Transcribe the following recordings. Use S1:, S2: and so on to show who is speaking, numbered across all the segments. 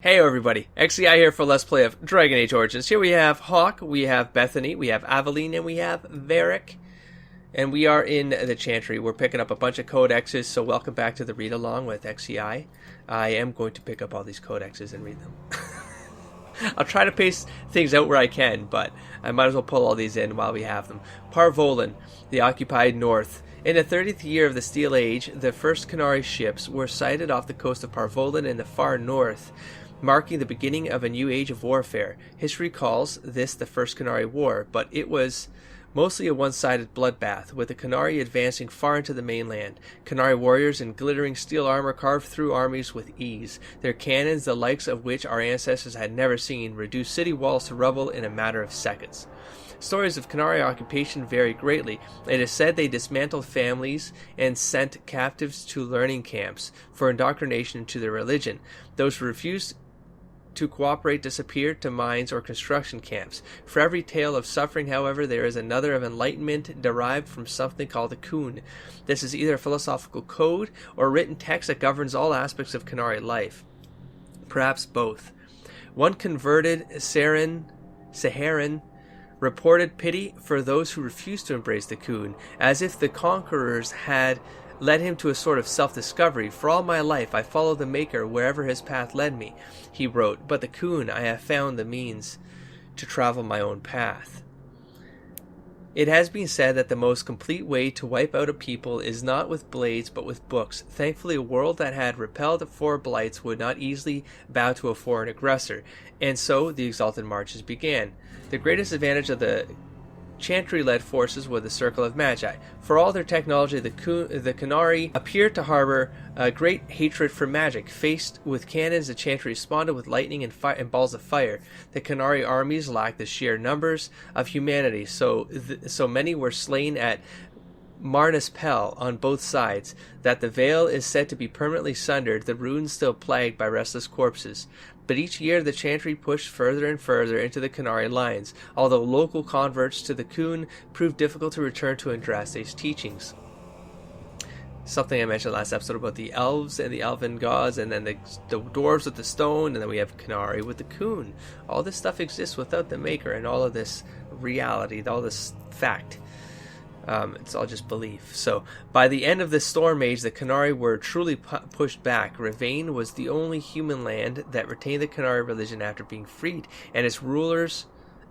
S1: Hey everybody, XCI here for Let's Play of Dragon Age Origins. Here we have Hawk, we have Bethany, we have Aveline, and we have Varric. And we are in the Chantry. We're picking up a bunch of codexes, so welcome back to the read-along with XCI. I am going to pick up all these codexes and read them. I'll try to pace things out where I can, but I might as well pull all these in while we have them. Parvolan, the occupied north. In the 30th year of the Steel Age, the first Qunari ships were sighted off the coast of Parvolan in the far north, marking the beginning of a new age of warfare. History calls this the First Qunari War, but it was mostly a one-sided bloodbath, with the Qunari advancing far into the mainland. Qunari warriors in glittering steel armor carved through armies with ease. Their cannons, the likes of which our ancestors had never seen, reduced city walls to rubble in a matter of seconds. Stories of Qunari occupation vary greatly. It is said they dismantled families and sent captives to learning camps for indoctrination into their religion. Those who refused to cooperate disappeared to mines or construction camps. For every tale of suffering, however, there is another of enlightenment derived from something called the Qun. This is either a philosophical code or a written text that governs all aspects of Qunari life. Perhaps both. One converted Saharan reported pity for those who refused to embrace the Qun, as if the conquerors had led him to a sort of self-discovery. For all my life I followed the Maker wherever his path led me, he wrote, but the Qun I have found the means to travel my own path. It has been said that the most complete way to wipe out a people is not with blades but with books. Thankfully, a world that had repelled four blights would not easily bow to a foreign aggressor, and so the exalted marches began. The greatest advantage of the Chantry-led forces were the Circle of Magi. For all their technology, the Qunari appeared to harbor a great hatred for magic. Faced with cannons, the Chantry responded with lightning and balls of fire. The Qunari armies lacked the sheer numbers of humanity, so many were slain at Marnispel on both sides, that the veil is said to be permanently sundered, the ruins still plagued by restless corpses. But each year the Chantry pushed further and further into the Qunari lines, although local converts to the Qun proved difficult to return to Andraste's teachings. Something I mentioned last episode about the elves and the elven gods, and then the dwarves with the stone, and then we have Qunari with the Qun. All this stuff exists without the Maker, and all of this reality, all this fact. It's all just belief. So, by the end of the Storm Age, the Qunari were truly pushed back. Ravain was the only human land that retained the Qunari religion after being freed, and its rulers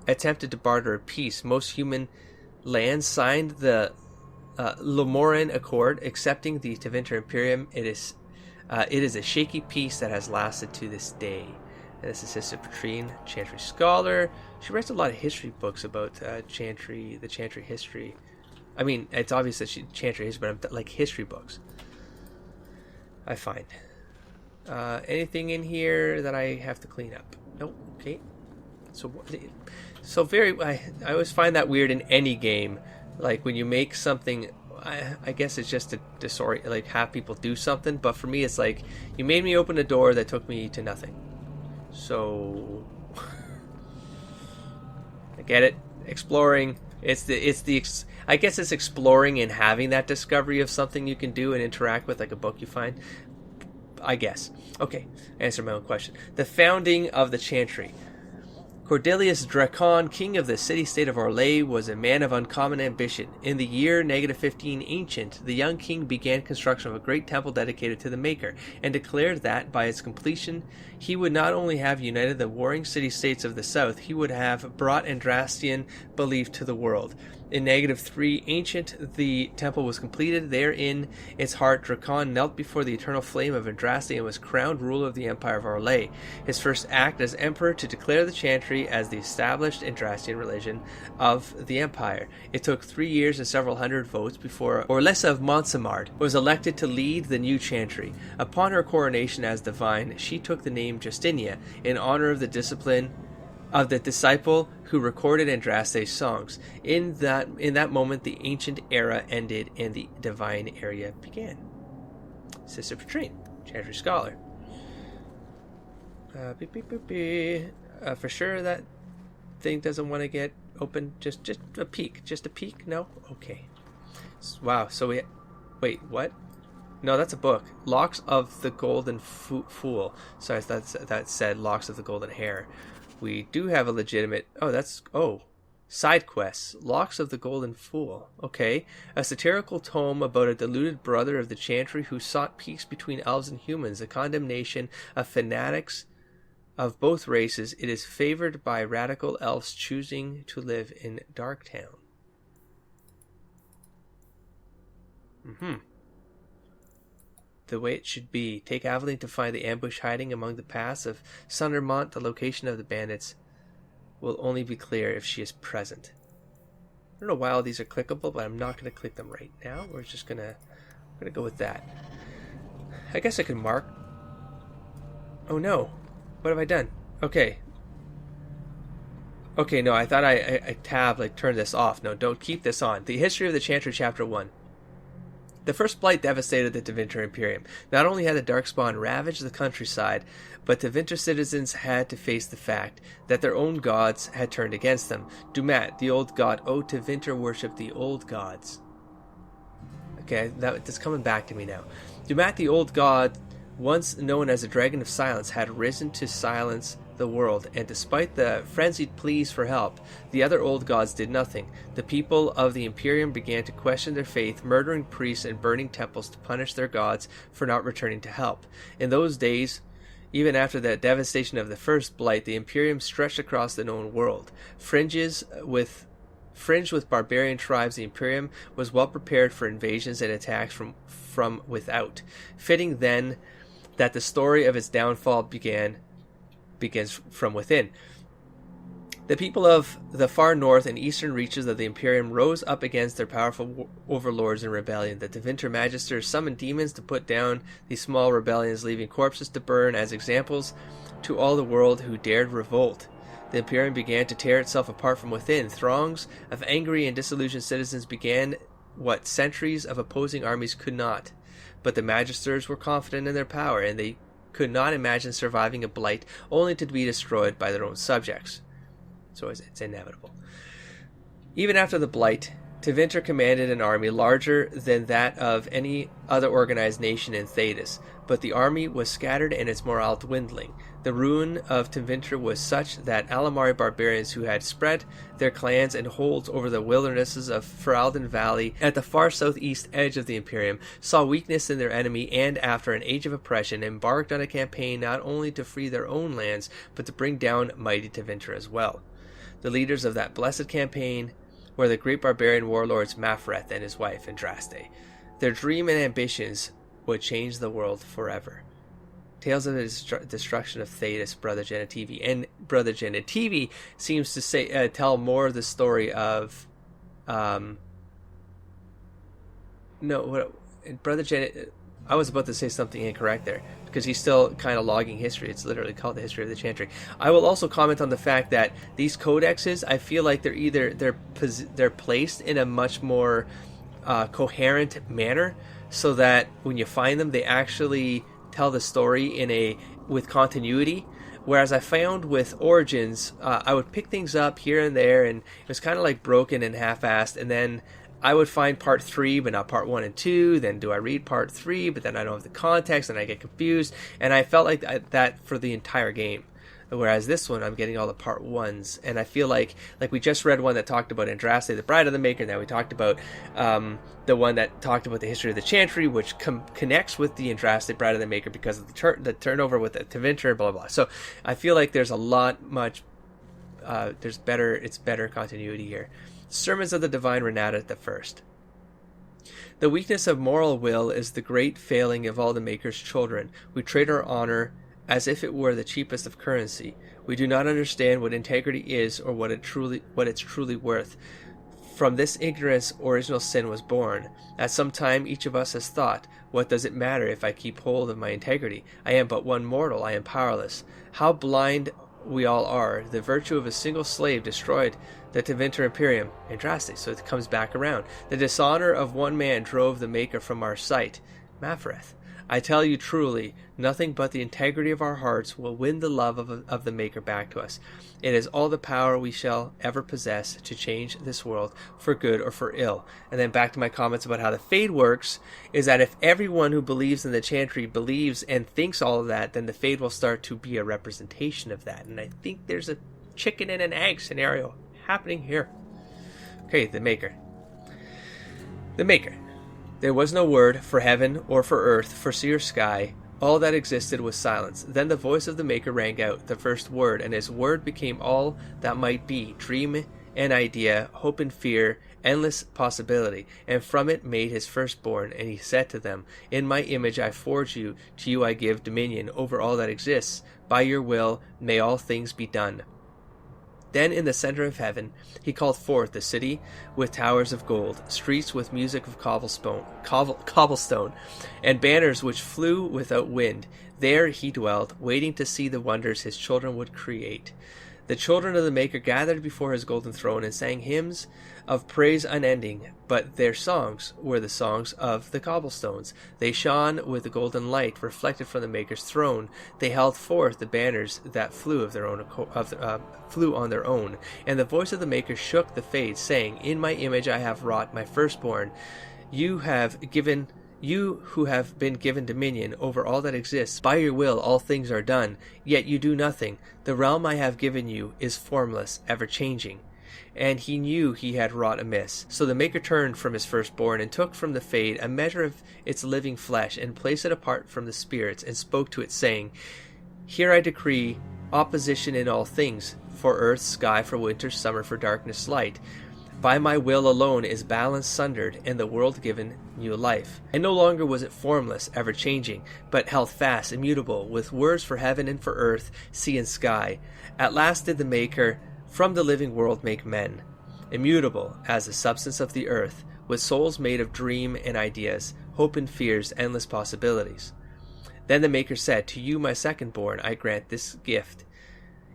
S1: attempted to barter a peace. Most human lands signed the Lomoran Accord, accepting the Tevinter Imperium. It is a shaky peace that has lasted to this day. And this is Sister Petrine, Chantry scholar. She writes a lot of history books about Chantry, the Chantry history. I mean, it's obvious that Chantry is, but I'm like history books. I find. Anything in here that I have to clean up? Nope. Okay. I always find that weird in any game. Like when you make something, I guess it's just to like have people do something. But for me, it's like you made me open a door that took me to nothing. So I get it. Exploring. I guess it's exploring and having that discovery of something you can do and interact with, like a book you find. I guess. Okay, answer my own question. The founding of the Chantry. Cordelius Dracon, king of the city-state of Orlais, was a man of uncommon ambition. In the year -15 Ancient, the young king began construction of a great temple dedicated to the Maker, and declared that, by its completion, he would not only have united the warring city-states of the south, he would have brought Andrastian belief to the world. In -3 Ancient, the temple was completed. There, in its heart, Dracon knelt before the eternal flame of Andraste and was crowned ruler of the Empire of Orlais. His first act as emperor to declare the Chantry as the established Andrastian religion of the Empire. It took 3 years and several hundred votes before Orlessa of Montsemard was elected to lead the new Chantry. Upon her coronation as divine, she took the name Justinia in honor of the disciple who recorded Andraste's songs. In that moment, the ancient era ended and the divine era began. Sister Petrine, Chantry scholar. For sure that thing doesn't want to get open. Just a peek. Just a peek? No? Okay. Wow. So wait, what? No, that's a book. Locks of the Golden Fool. Sorry, that said Locks of the Golden Hair. We do have a legitimate... side quests. Locks of the Golden Fool. Okay. A satirical tome about a deluded brother of the Chantry who sought peace between elves and humans. A condemnation of fanatics of both races. It is favored by radical elves choosing to live in Darktown. The way it should be. Take Aveline to find the ambush hiding among the paths of Sundermont. The location of the bandits will only be clear if she is present. I don't know why all these are clickable, but I'm not going to click them right now. We're just going to go with that. I guess I can mark. Oh no. What have I done? Okay. Okay, no, I thought I turned this off. No, don't keep this on. The History of the Chantry, Chapter 1. The first blight devastated the Tevinter Imperium. Not only had the Darkspawn ravaged the countryside, but Tevinter citizens had to face the fact that their own gods had turned against them. Dumat, the old god. Oh, Tevinter worshipped the old gods. Okay, that's coming back to me now. Dumat, the old god, once known as the Dragon of Silence, had risen to silence the world, and despite the frenzied pleas for help, the other old gods did nothing. The people of the Imperium began to question their faith, murdering priests and burning temples to punish their gods for not returning to help. In those days, even after the devastation of the first blight, the Imperium stretched across the known world. Fringed with barbarian tribes, the Imperium was well prepared for invasions and attacks from without. Fitting then that the story of its downfall begins from within. The people of the far north and eastern reaches of the Imperium rose up against their powerful overlords in rebellion. The Tevinter Magisters summoned demons to put down these small rebellions, leaving corpses to burn as examples to all the world who dared revolt. The Imperium began to tear itself apart from within. Throngs of angry and disillusioned citizens began what centuries of opposing armies could not. But the Magisters were confident in their power, and they could not imagine surviving a blight only to be destroyed by their own subjects. So it's inevitable. Even after the blight, Tevinter commanded an army larger than that of any other organized nation in Thedas, but the army was scattered and its morale dwindling. The ruin of Tevinter was such that Alamari barbarians who had spread their clans and holds over the wildernesses of Ferelden Valley at the far southeast edge of the Imperium saw weakness in their enemy, and after an age of oppression embarked on a campaign not only to free their own lands but to bring down mighty Tevinter as well. The leaders of that blessed campaign were the great barbarian warlords Mafreth and his wife Andraste. Their dream and ambitions would change the world forever. Tales of the destruction of Thedas, Brother Genitivi. And Brother Genitivi seems to tell more of the story of... Brother Genitivi... I was about to say something incorrect there, because he's still kind of logging history. It's literally called the History of the Chantry. I will also comment on the fact that these codexes, I feel like they're placed in a much more coherent manner, so that when you find them, they actually tell the story with continuity. Whereas I found with Origins, I would pick things up here and there, and it was kind of like broken and half-assed, and then I would find part 3, but not part 1 and 2. Then do I read part 3, but then I don't have the context, and I get confused. And I felt like that for the entire game. Whereas this one, I'm getting all the part 1s. And I feel like we just read one that talked about Andraste, the Bride of the Maker. Now we talked about the one that talked about the history of the Chantry, which connects with the Andraste, Bride of the Maker, because of the turnover with the Tevinter, blah, blah, blah. So I feel like there's it's better continuity here. Sermons of the Divine Renata I. The weakness of moral will is the great failing of all the Maker's children. We trade our honor as if it were the cheapest of currency. We do not understand what integrity is or what it's truly worth. From this ignorance, original sin was born. At some time each of us has thought, what does it matter if I keep hold of my integrity? I am but one mortal, I am powerless. How blind we all are. The virtue of a single slave destroyed the Tevinter Imperium, Andraste, so it comes back around. The dishonor of one man drove the Maker from our sight, Mafreth. I tell you truly, nothing but the integrity of our hearts will win the love of the Maker back to us. It is all the power we shall ever possess to change this world for good or for ill. And then back to my comments about how the Fade works, is that if everyone who believes in the Chantry believes and thinks all of that, then the Fade will start to be a representation of that. And I think there's a chicken and an egg scenario happening here. Okay, the Maker. The Maker. There was no word for heaven or for earth, for sea or sky. All that existed was silence. Then the voice of the Maker rang out, the first word, and his word became all that might be, dream and idea, hope and fear, endless possibility. And from it made his firstborn, and he said to them, in my image I forge you, to you I give dominion over all that exists. By your will may all things be done. Then in the center of heaven he called forth the city with towers of gold, streets with music of cobblestone, and banners which flew without wind. There he dwelt, waiting to see the wonders his children would create. The children of the Maker gathered before his golden throne and sang hymns of praise unending, but their songs were the songs of the cobblestones. They shone with the golden light reflected from the Maker's throne. They held forth the banners that flew flew on their own, and the voice of the Maker shook the Fade, saying, in my image I have wrought my firstborn. You who have been given dominion over all that exists, by your will all things are done, yet you do nothing. The realm I have given you is formless, ever-changing. And he knew he had wrought amiss. So the Maker turned from his firstborn, and took from the Fade a measure of its living flesh, and placed it apart from the spirits, and spoke to it, saying, here I decree opposition in all things, for earth, sky, for winter, summer, for darkness, light. By my will alone is balance sundered, and the world given new life. And no longer was it formless, ever-changing, but held fast, immutable, with words for heaven and for earth, sea and sky. At last did the Maker from the living world make men, immutable as the substance of the earth, with souls made of dream and ideas, hope and fears, endless possibilities. Then the Maker said, to you, my second-born, I grant this gift.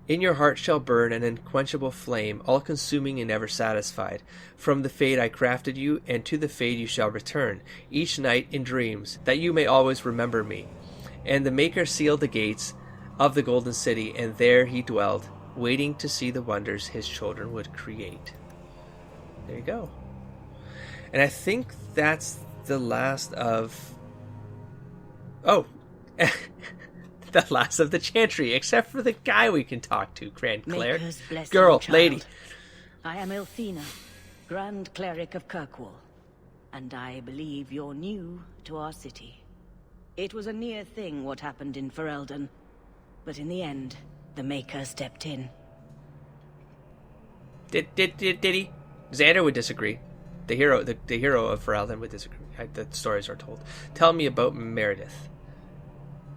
S1: In your heart shall burn an unquenchable flame, all-consuming and never satisfied. From the Fade I crafted you, and to the Fade you shall return, each night in dreams, that you may always remember me. And the Maker sealed the gates of the golden city, and there he dwelled, waiting to see the wonders his children would create. There you go. And I think that's the last of... Oh! The last of the Chantry, except for the guy we can talk to, Grand Cleric. Girl, lady.
S2: I am Elthina, Grand Cleric of Kirkwall, and I believe you're new to our city. It was a near thing what happened in Ferelden, but in the end, the Maker stepped in.
S1: Did he? Xander would disagree. The hero of Ferelden would disagree. The stories are told. Tell me about Meredith.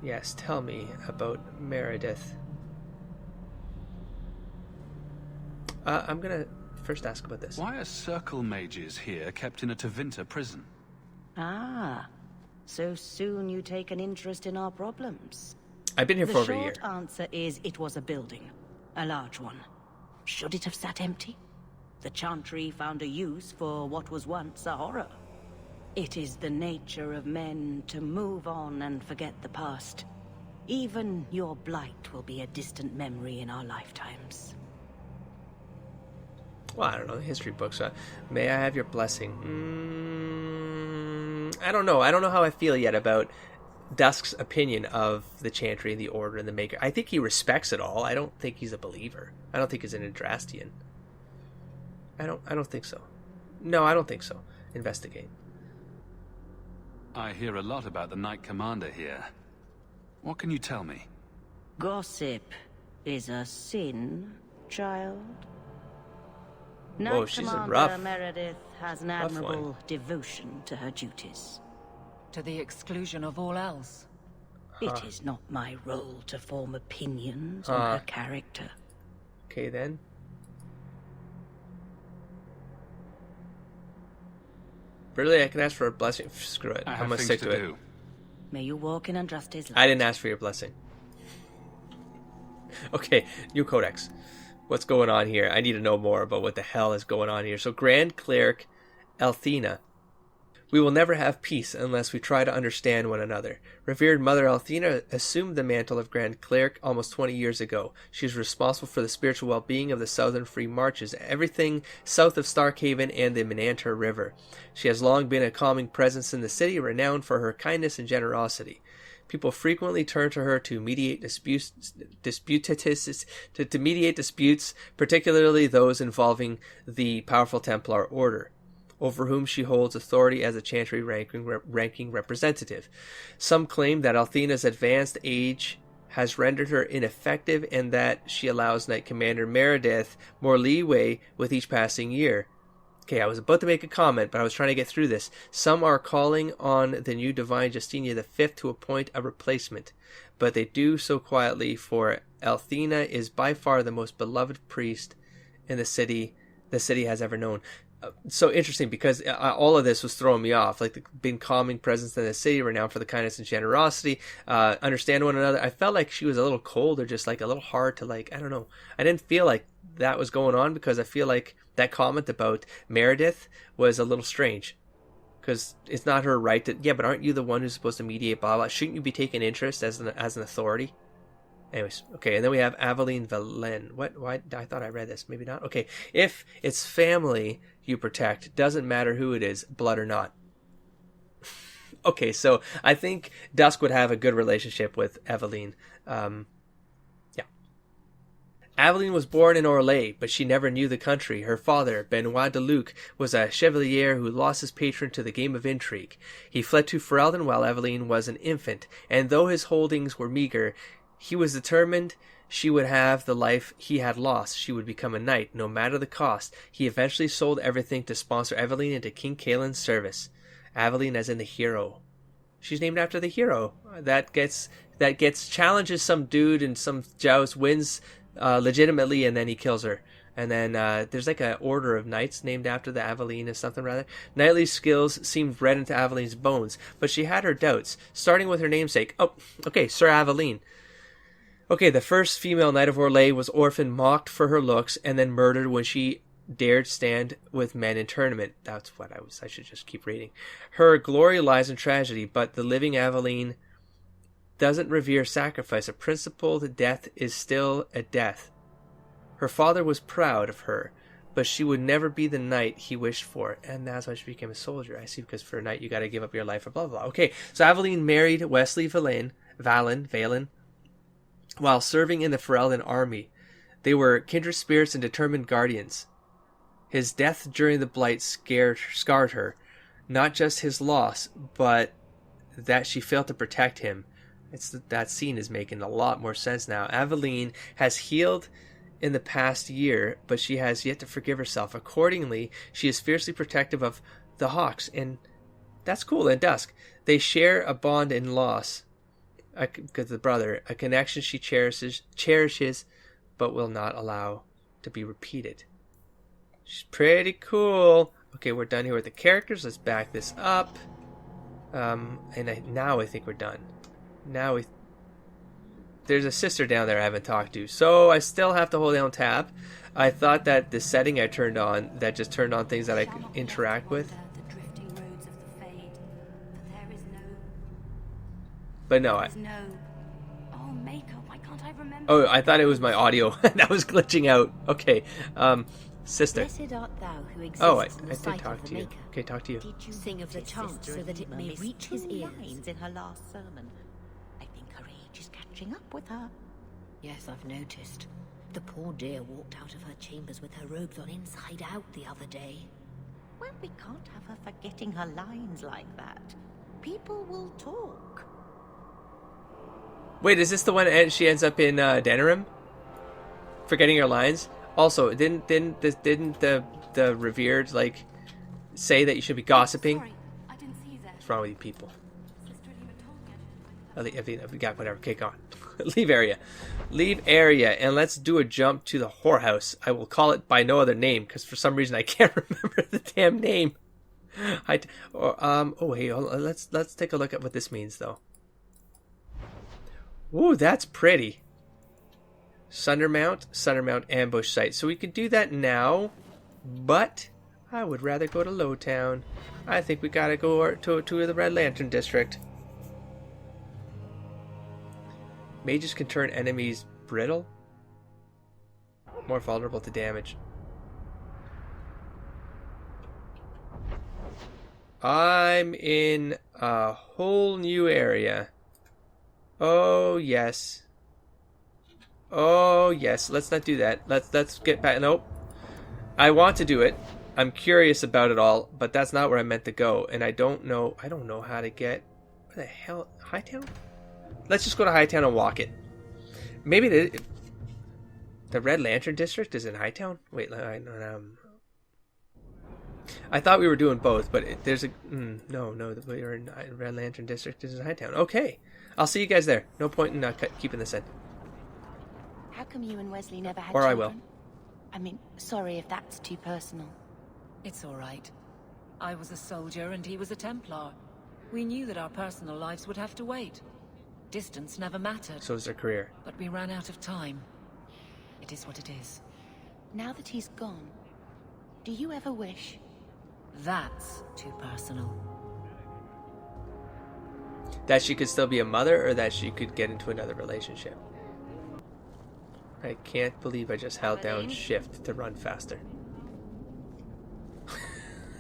S1: Yes, tell me about Meredith. I'm gonna first ask about this.
S3: Why are circle mages here kept in a Tevinter prison?
S2: Ah, so soon you take an interest in our problems.
S1: I've been here for over a year.
S2: The short answer is it was a building. A large one. Should it have sat empty? The Chantry found a use for what was once a horror. It is the nature of men to move on and forget the past. Even your blight will be a distant memory in our lifetimes.
S1: Well, I don't know. History books. May I have your blessing? I don't know. I don't know how I feel yet about Dusk's opinion of the Chantry and the Order and the Maker. I think he respects it all. I don't think he's a believer. I don't think he's an Andrastian. I don't think so. No, I don't think so. Investigate.
S3: I hear a lot about the Knight Commander here. What can you tell me?
S2: Gossip is a sin, child.
S1: Whoa,
S2: Knight
S1: she's
S2: Commander
S1: a rough
S2: Meredith has an admirable devotion to her duties.
S4: To the exclusion of all else.
S2: It is not my role to form opinions on her character.
S1: Okay, then. Really, I can ask for a blessing? Screw it. I'm gonna stick to it.
S2: May you walk in Andraste's light.
S1: I didn't ask for your blessing. Okay, new codex. What's going on here? I need to know more about what the hell is going on here. So, Grand Cleric Elthina. We will never have peace unless we try to understand one another. Revered Mother Elthina assumed the mantle of Grand Cleric almost 20 years ago. She is responsible for the spiritual well-being of the Southern Free Marches, everything south of Starkhaven and the Menanter River. She has long been a calming presence in the city, renowned for her kindness and generosity. People frequently turn to her to mediate disputes, particularly those involving the powerful Templar Order, over whom she holds authority as a Chantry ranking representative. Some claim that Elthina's advanced age has rendered her ineffective and that she allows Knight Commander Meredith more leeway with each passing year. Okay, I was about to make a comment, but I was trying to get through this. Some are calling on the new Divine Justinia V to appoint a replacement, but they do so quietly, for Elthina is by far the most beloved priest in the city has ever known. So interesting, because all of this was throwing me off, like the being calming presence in the city, renowned for the kindness and generosity, understand one another. I felt like she was a little cold, or just like a little hard to, like, I don't know. I didn't feel like that was going on, because I feel like that comment about Meredith was a little strange, because it's not her right to, yeah, but aren't you the one who's supposed to mediate, blah, blah. Shouldn't you be taking interest as an authority? Anyways, okay, and then we have Aveline Valen. What? Why? I thought I read this. Maybe not. Okay, if it's family you protect, doesn't matter who it is, blood or not. Okay, so I think Dusk would have a good relationship with Aveline. Aveline was born in Orlais, but she never knew the country. Her father, Benoit de Luc, was a chevalier who lost his patron to the game of intrigue. He fled to Ferelden while Aveline was an infant, and though his holdings were meager, he was determined she would have the life he had lost. She would become a knight, no matter the cost. He eventually sold everything to sponsor Aveline into King Caelan's service. Aveline as in the hero. She's named after the hero that gets challenges some dude in some joust, wins legitimately, and then he kills her. And then there's like an order of knights named after the Aveline or something rather. Knightly skills seemed bred into Aveline's bones, but she had her doubts, starting with her namesake. Oh, okay, Sir Aveline. Okay, the first female knight of Orlais was orphaned, mocked for her looks, and then murdered when she dared stand with men in tournament. That's what I should just keep reading. Her glory lies in tragedy, but the living Aveline doesn't revere sacrifice. A principled death is still a death. Her father was proud of her, but she would never be the knight he wished for, and that's why she became a soldier. I see, because for a knight you got to give up your life for blah blah blah. Okay, so Aveline married Wesley Valen, while serving in the Ferelden army. They were kindred spirits and determined guardians. His death during the Blight scarred her, not just his loss, but that she failed to protect him. That scene is making a lot more sense now. Aveline has healed in the past year, but she has yet to forgive herself. Accordingly, she is fiercely protective of the Hawks, and that's cool. And Dusk, they share a bond in loss. Because the brother, a connection she cherishes, but will not allow to be repeated. She's pretty cool. Okay, we're done here with the characters. Let's back this up. Now I think we're done. There's a sister down there I haven't talked to, so I still have to hold down tab. I thought that the setting I turned on, that just turned on things that I could interact with. But no,
S2: Oh, Maker, why can't I remember?
S1: Oh, I thought it was my audio that was glitching out. Okay, sister.
S2: Blessed art thou who exists
S1: I did talk to you. Okay, talk to you.
S2: Did you sing of the chant so that it may reach his ears? In her last sermon, I think her age is catching up with her.
S5: Yes, I've noticed. The poor dear walked out of her chambers with her robes on inside out the other day.
S2: Well, we can't have her forgetting her lines like that. People will talk.
S1: Wait, is this the one she ends up in Denerim? Forgetting her lines? Also, didn't the revered say that you should be gossiping?
S6: Sorry, I didn't see that.
S1: What's wrong with you people?
S6: Sister Lima told me
S1: If we got whatever. Okay, go on. Leave area, and let's do a jump to the whorehouse. I will call it by no other name because for some reason I can't remember the damn name. Hey, let's take a look at what this means though. Ooh, that's pretty. Sundermount ambush site. So we could do that now, but I would rather go to Lowtown. I think we gotta go to the Red Lantern District. Mages can turn enemies brittle. More vulnerable to damage. I'm in a whole new area. Oh yes. Oh yes. Let's not do that. Let's get back. Nope. I want to do it. I'm curious about it all, but that's not where I meant to go, and I don't know how to get. Where the hell? Hightown? Let's just go to Hightown and walk it. Maybe the Red Lantern District is in Hightown. Wait, I thought we were doing both, but there's a no. We're in Red Lantern District is in Hightown. Okay, I'll see you guys there. No point in keeping this in.
S2: How come you and Wesley never had
S1: Or
S2: children?
S1: I will.
S2: I mean, sorry if that's too personal.
S4: It's all right. I was a soldier and he was a Templar. We knew that our personal lives would have to wait. Distance never mattered.
S1: So is their career.
S4: But we ran out of time. It is what it is.
S2: Now that he's gone, do you ever wish?
S4: That's too personal.
S1: That she could still be a mother, or that she could get into another relationship. I can't believe I just held down shift to run faster.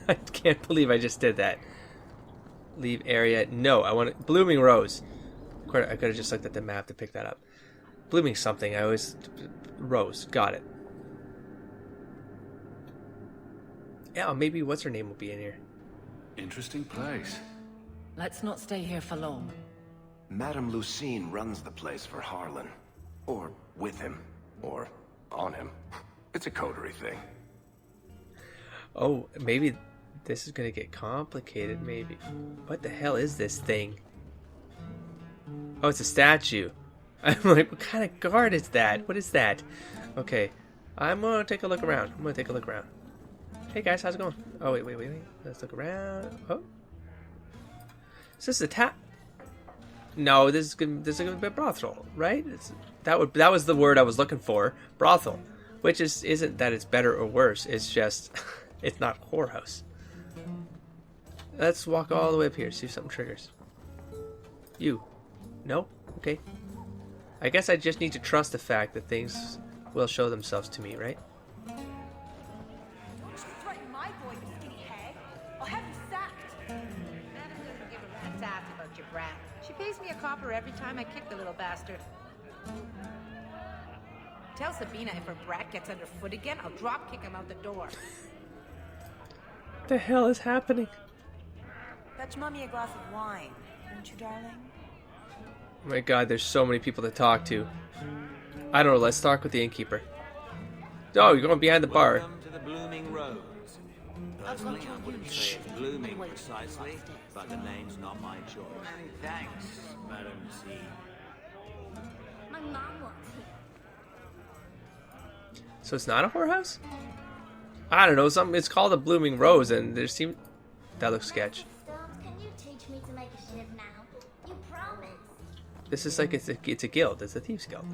S1: I can't believe I just did that. Leave area. No, I want it. Blooming Rose. I could have just looked at the map to pick that up. Blooming something. I always... Rose. Got it. Yeah, maybe what's her name will be in here.
S3: Interesting place.
S4: Let's not stay here for long.
S7: Madame Lucine runs the place for Harlan. Or with him. Or on him. It's a coterie thing.
S1: Oh, maybe this is going to get complicated, maybe. What the hell is this thing? Oh, it's a statue. I'm like, what kind of guard is that? What is that? Okay, I'm going to take a look around. Hey guys, how's it going? Oh, wait. Let's look around. Oh. Is this a tap? No, this is going to be a brothel, right? That was the word I was looking for. Brothel. Which isn't that it's better or worse. It's just, it's not whorehouse. Let's walk all the way up here, see if something triggers. You. No? Okay. I guess I just need to trust the fact that things will show themselves to me, right?
S6: Don't you threaten my boy, you skinny hag. I'll have you sacked.
S8: Madam doesn't give a rat's ass about your brat. She pays me a copper every time I kick the little bastard. Tell Sabina if her brat gets underfoot again, I'll drop kick him out the door.
S1: What the hell is happening?
S6: Fetch Mummy a glass of wine, won't you, darling?
S1: Oh my god, there's so many people to talk to. I don't know, let's talk with the innkeeper. Oh, you're going behind the bar.
S9: Welcome to the Blooming Rose. Personally, I wouldn't say it's blooming precisely, but the name's not my choice. Many thanks, Madam C.
S5: My mom wants it.
S1: So it's not a whorehouse? I don't know, it's called a Blooming Rose, and there seems... That looks sketch.
S5: Can you teach me to make a ship now? You promised.
S1: This is like it's a guild. It's a thieves guild.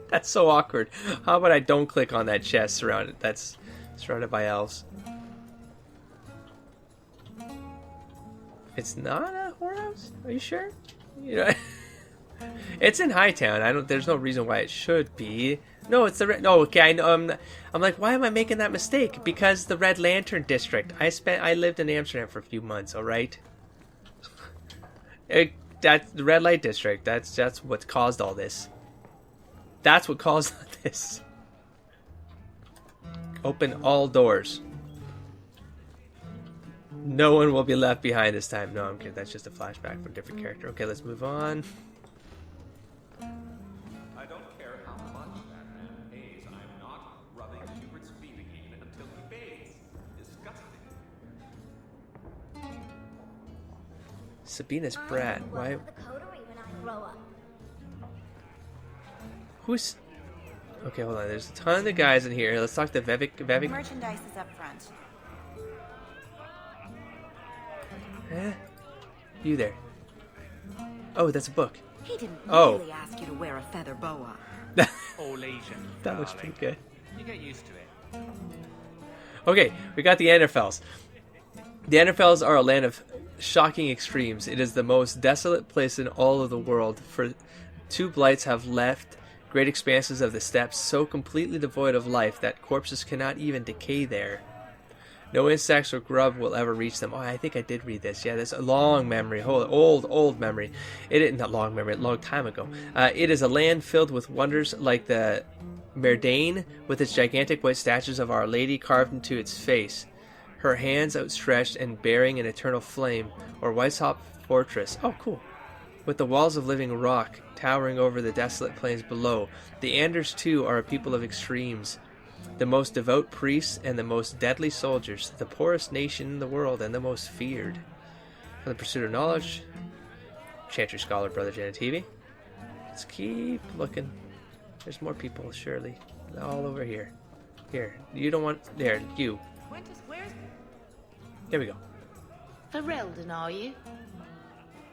S1: That's so awkward. How about I don't click on that chest that's surrounded by elves? It's not a whorehouse? Are you sure? You know, it's in Hightown. There's no reason why it should be. No, it's the no. Okay, I know. I'm like, why am I making that mistake? Because the Red Lantern District. I lived in Amsterdam for a few months. All right. That's the Red Light District. That's what caused all this. That's what caused this. Open all doors. No one will be left behind this time. No, I'm kidding. That's just a flashback for a different character. Okay, let's move on.
S10: I don't care how much that man pays. I'm not rubbing Hubert's feet again until he pays. Disgusting.
S1: Sabina's brat. Why?
S5: The coterie when I grow up.
S1: Who's... Okay, hold on. There's a ton of guys in here. Let's talk to Vevik.
S6: Merchandise is up front.
S1: You there. Oh, that's a book.
S2: He didn't
S1: Oh.
S2: really ask you to wear a feather boa.
S9: All Asian.
S1: That looks pretty good.
S9: You get used to it.
S1: Okay, we got the Anderfels. The Anderfels are a land of shocking extremes. It is the most desolate place in all of the world, for 2 blights have left great expanses of the steppes so completely devoid of life that corpses cannot even decay there. No insects or grub will ever reach them. Oh, I think I did read this. Yeah, this is a long memory. Old memory. It is not long memory, a long time ago. It is a land filled with wonders like the Merdane, with its gigantic white statues of Our Lady carved into its face, her hands outstretched and bearing an eternal flame, or Weishaupt Fortress. Oh, cool. With the walls of living rock towering over the desolate plains below. The Anders, too, are a people of extremes. The most devout priests and the most deadly soldiers, the poorest nation in the world and the most feared. For the pursuit of knowledge, Chantry Scholar, Brother Janativi. Let's keep looking. There's more people, surely. All over here. Here. You don't want... There, you. There we go.
S11: Ferelden, are you?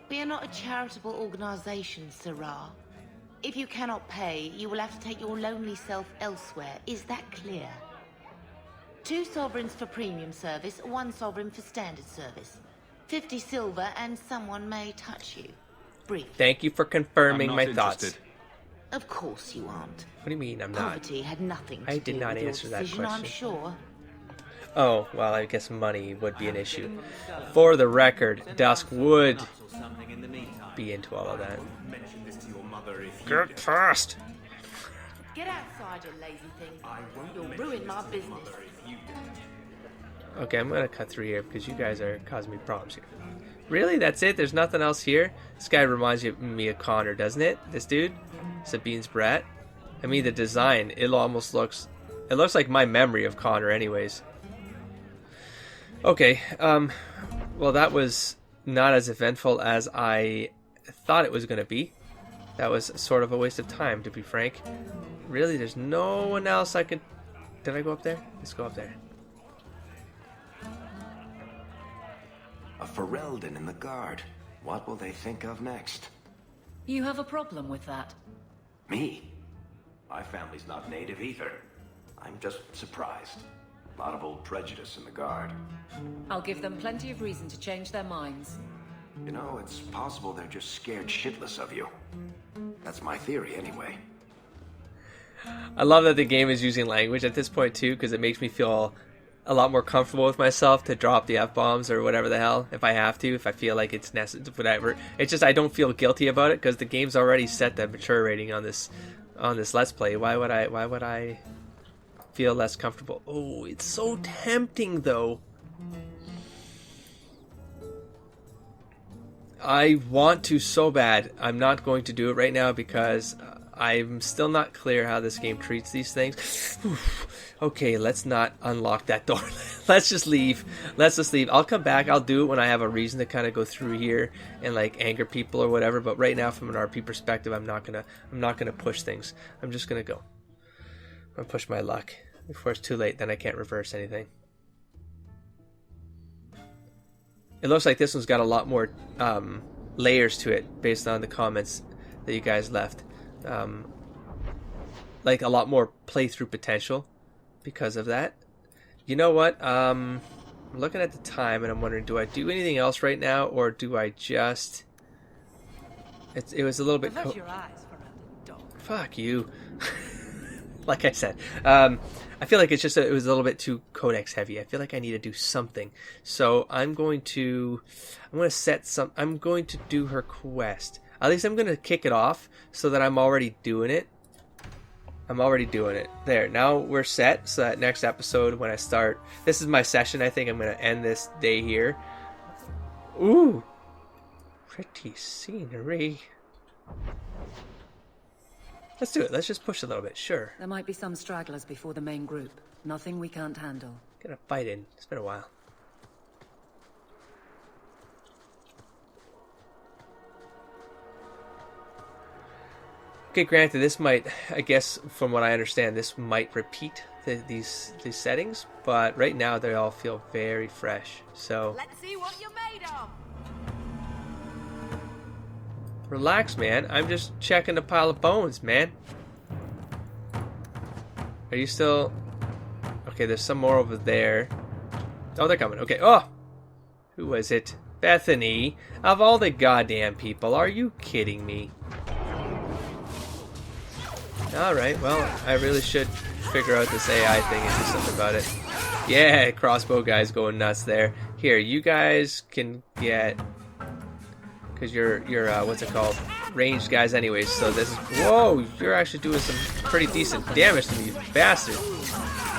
S11: We are not a charitable organisation, Sirrah. If you cannot pay, you will have to take your lonely self elsewhere. Is that clear? 2 sovereigns for premium service, 1 sovereign for standard service. 50 silver and someone may touch you. Brief.
S1: Thank you for confirming my
S3: interested.
S1: thoughts.
S11: Of course you aren't.
S1: What do you mean I'm not?
S11: Poverty had nothing to
S1: I did
S11: do
S1: not
S11: with
S1: answer
S11: your
S1: that
S11: decision,
S1: question.
S11: I'm sure.
S1: Oh, well, I guess money would be an issue. For the record, Dusk would be into all of that. Get fast!
S11: Get outside, you lazy thing. You'll ruin my business.
S1: Okay, I'm gonna cut through here because you guys are causing me problems here. Really? That's it? There's nothing else here? This guy reminds me of Connor, doesn't it? This dude? Sabine's brat? I mean, the design, it almost looks... It looks like my memory of Connor anyways. Okay, well, that was not as eventful as I thought it was going to be. That was sort of a waste of time, to be frank. Really, there's no one else I could... Did I go up there? Let's go up there.
S7: A Ferelden in the guard. What will they think of next?
S4: You have a problem with that?
S7: Me? My family's not native either. I'm just surprised. A lot of old prejudice in the guard.
S4: I'll give them plenty of reason to change their minds.
S7: You know, it's possible they're just scared shitless of you. That's my theory, anyway.
S1: I love that the game is using language at this point, too, because it makes me feel a lot more comfortable with myself to drop the F-bombs or whatever the hell, if I have to, if I feel like it's necessary, whatever. It's just I don't feel guilty about it, because the game's already set the mature rating on this Let's Play. Why would I feel less comfortable? Oh, it's so tempting, though. I want to so bad. I'm not going to do it right now because I'm still not clear how this game treats these things. Okay, let's not unlock that door. Let's just leave. Let's just leave. I'll come back. I'll do it when I have a reason to kind of go through here and like anger people or whatever. But right now, from an RP perspective, I'm not gonna push things. I'm just gonna go. I'm gonna push my luck before it's too late. Then I can't reverse anything. It looks like this one's got a lot more layers to it based on the comments that you guys left. Like a lot more playthrough potential because of that. You know what? I'm looking at the time and I'm wondering, do I do anything else right now or do I just... It was a little bit...
S6: Close your eyes for a dog.
S1: Fuck you. Like I said, I feel like it was a little bit too codex heavy. I feel like I need to do something. So I'm going to do her quest. At least I'm going to kick it off so that I'm already doing it. There, now we're set. So that next episode when I start, this is my session. I think I'm going to end this day here. Ooh, pretty scenery. Let's do it. Let's just push a little bit. Sure.
S4: There might be some stragglers before the main group. Nothing we can't handle.
S1: Get a fight in. It's been a while. Okay, granted, this might, I guess, from what I understand, this might repeat these settings, but right now they all feel very fresh. So
S6: Let's see what you're made of.
S1: relax, man. I'm just checking the pile of bones, man. Are you still... Okay, there's some more over there. Oh, they're coming. Okay. Oh! Who was it? Bethany. Of all the goddamn people, are you kidding me? Alright, well, I really should figure out this AI thing and do something about it. Yeah, crossbow guy's going nuts there. Here, you guys can get... Because you're what's it called? Ranged guys anyways, so this is... Whoa, you're actually doing some pretty decent damage to me, you bastard.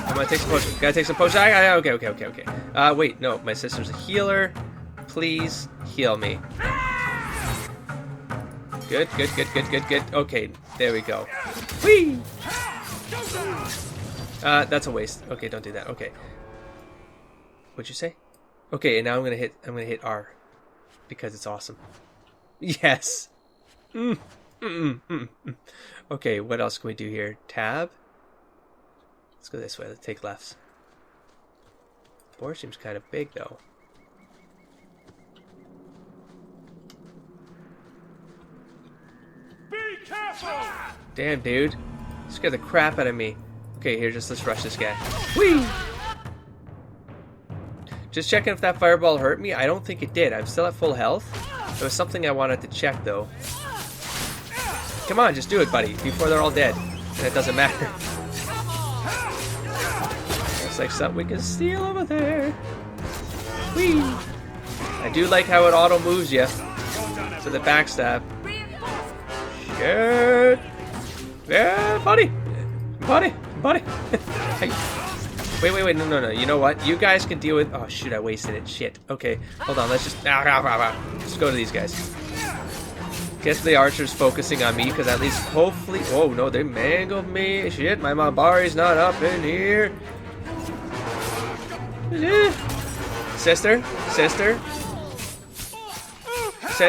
S1: I'm gonna take some potions. Gotta take some potions. Okay. Wait, no, my sister's a healer. Please heal me. Good. Okay, there we go. Whee! That's a waste. Okay, don't do that. Okay. What'd you say? Okay, and now I'm gonna hit R because it's awesome. Yes. Okay, what else can we do here? Tab. Let's go this way. Let's take lefts. The board seems kind of big though.
S12: Be careful!
S1: Damn, dude. You scared the crap out of me. Okay, here, let's rush this guy. Whee! Just checking if that fireball hurt me. I don't think it did. I'm still at full health. There was something I wanted to check, though. Come on, just do it, buddy, before they're all dead. And it doesn't matter. Looks like something we can steal over there. Whee! I do like how it auto moves you to the backstab. Shit! Yeah, buddy! Hey. Wait, no. You know what? You guys can deal with... Oh, shoot, I wasted it. Shit. Okay, hold on. Let's just... Let's go to these guys. Guess the archer's focusing on me, because at least hopefully... Oh, no, they mangled me. Shit, my Mabari's not up in here. Sister?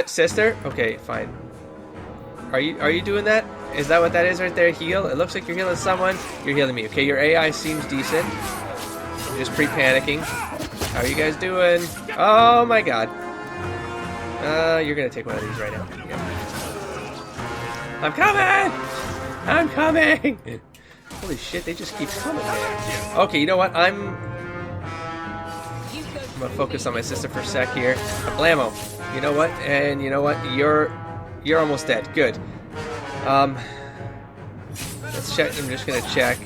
S1: Sister? Okay, fine. Are you doing that? Is that what that is right there? Heal? It looks like you're healing someone. You're healing me. Okay, your AI seems decent. You're just pre-panicking. How are you guys doing? Oh my god. You're gonna take one of these right now. Yep. I'm coming! Holy shit, they just keep coming, man. Okay, you know what? I'm gonna focus on my sister for a sec here. Blammo. You know what? And you know what? You're almost dead. Good. Let's check. I'm just gonna check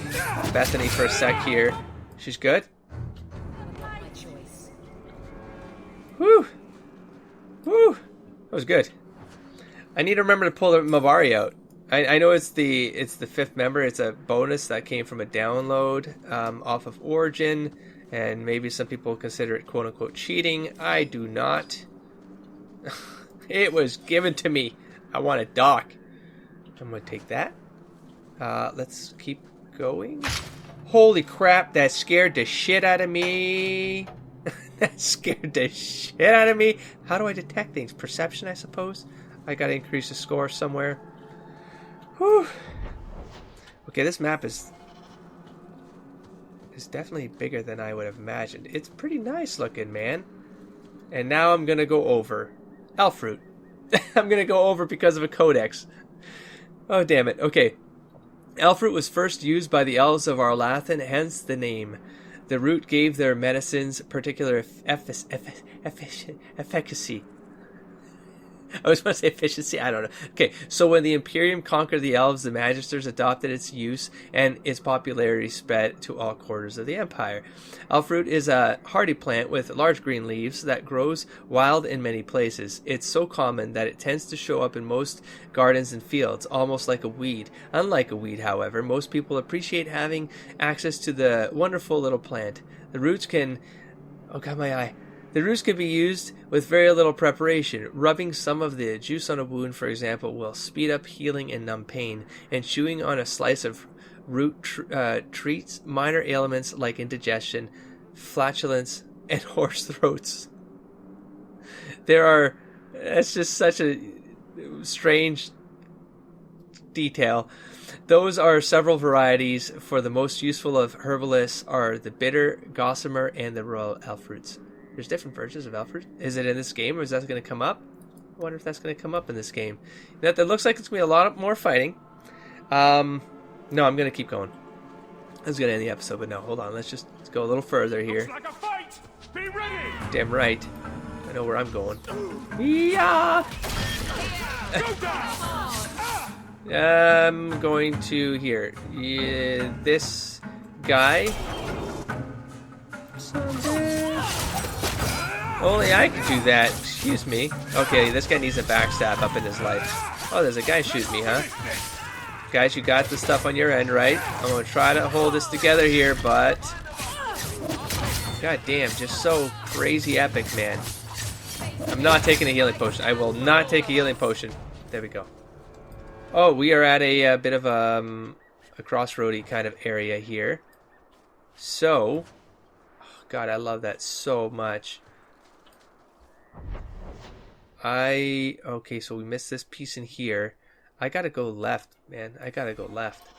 S1: Bethany for a sec here. She's good. Woo! That was good. I need to remember to pull the Mabari out. I know it's the 5th member. It's a bonus that came from a download off of Origin, and maybe some people consider it quote unquote cheating. I do not. It was given to me. I want a dock. I'm gonna take that. Let's keep going. Holy crap, that scared the shit out of me. That scared the shit out of me. How do I detect things? Perception, I suppose? I gotta increase the score somewhere. Whew. Okay, this map is definitely bigger than I would have imagined. It's pretty nice looking, man. And now I'm gonna go over. Elfroot. I'm gonna go over because of a codex. Oh, damn it. Okay. Elfroot was first used by the elves of Arlathan, hence the name. The root gave their medicines particular efficacy. I was going to say efficiency. I don't know. Okay, so when the Imperium conquered the elves, the Magisters adopted its use, and its popularity spread to all quarters of the Empire. Elfroot is a hardy plant with large green leaves that grows wild in many places. It's so common that it tends to show up in most gardens and fields, almost like a weed. Unlike a weed, however, most people appreciate having access to the wonderful little plant. The roots can... Oh, got my eye. The roots can be used with very little preparation. Rubbing some of the juice on a wound, for example, will speed up healing and numb pain, and chewing on a slice of root treats minor ailments like indigestion, flatulence, and hoarse throats. That's just such a strange detail. Those are several varieties. For the most useful of herbalists are the bitter, gossamer, and the royal elfroots. There's different versions of Elfroot. Is it in this game, or is that going to come up? I wonder if that's going to come up in this game. That looks like it's going to be a lot more fighting. No, I'm going to keep going. was gonna end the episode, but no, hold on. Let's go a little further here.
S12: Looks like a fight. Be ready.
S1: Damn right. I know where I'm going. Yeah. I'm going to here. Yeah, this guy. Only I can do that. Excuse me. Okay, this guy needs a backstab up in his life. Oh, there's a guy shooting me, huh? Guys, you got the stuff on your end, right? I'm gonna try to hold this together here, but god damn, just so crazy epic, man. I'm not taking a healing potion. I will not take a healing potion. There we go. Oh, we are at a bit of a crossroady kind of area here. So, oh god, I love that so much. Okay, so we missed this piece in here. I gotta go left, man. I gotta go left.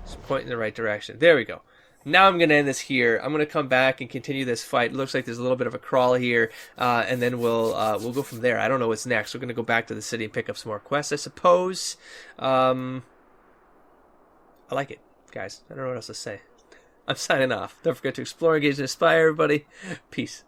S1: Just point in the right direction. There we go. Now I'm gonna end this here. I'm gonna come back and continue this fight. It looks like there's a little bit of a crawl here, and then we'll go from there. I don't know what's next. We're gonna go back to the city and pick up some more quests, I suppose. I like it, guys. I don't know what else to say. I'm signing off. Don't forget to explore, engage, and inspire, everybody. Peace.